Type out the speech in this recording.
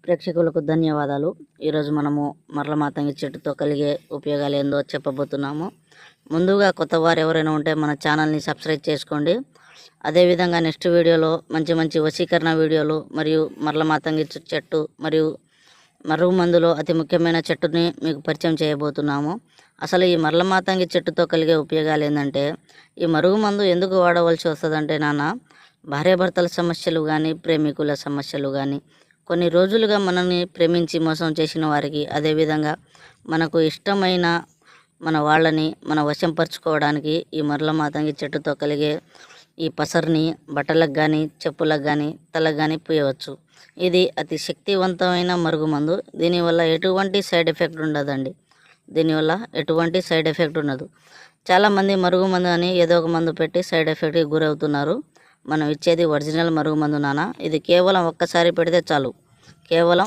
ప్రేక్షకులకు ధన్యవాదాలు. ఈరోజు మనము మరల మాతంగి చెట్టుతో కలిగే ఉపయోగాలు ఏందో చెప్పబోతున్నాము. ముందుగా కొత్త వారు ఎవరైనా ఉంటే మన ఛానల్ని సబ్స్క్రైబ్ చేసుకోండి. అదేవిధంగా నెక్స్ట్ వీడియోలో మంచి మంచి వశీకరణ వీడియోలు మరియు మరల మాతంగి చెట్టు మరియు మరుగు మందులో అతి ముఖ్యమైన చెట్టుని మీకు పరిచయం చేయబోతున్నాము. అసలు ఈ మరల మాతంగి చెట్టుతో కలిగే ఉపయోగాలు ఏంటంటే, ఈ మరుగు మందు ఎందుకు వాడవలసి వస్తుందంటే భార్యాభర్తల సమస్యలు కానీ, ప్రేమికుల సమస్యలు కానీ, కొన్ని రోజులుగా మనల్ని ప్రేమించి మోసం చేసిన వారికి, అదేవిధంగా మనకు ఇష్టమైన మన వాళ్ళని మన వశంపరచుకోవడానికి ఈ మరల మాతంగి చెట్టుతో కలిగే ఈ పసరుని బట్టలకు కానీ, చెప్పులకు కానీ, తలకు కానీ పూయవచ్చు. ఇది అతి శక్తివంతమైన మరుగుమందు. దీనివల్ల ఎటువంటి సైడ్ ఎఫెక్ట్ ఉండదండి. దీనివల్ల ఎటువంటి సైడ్ ఎఫెక్ట్ ఉండదు. చాలామంది మరుగుమందు అని ఏదో ఒక మందు పెట్టి సైడ్ ఎఫెక్ట్కి గురవుతున్నారు. మనం ఇచ్చేది ఒరిజినల్ మరుగుమందు నాన్న. ఇది కేవలం ఒక్కసారి పెడితే చాలు. కేవలం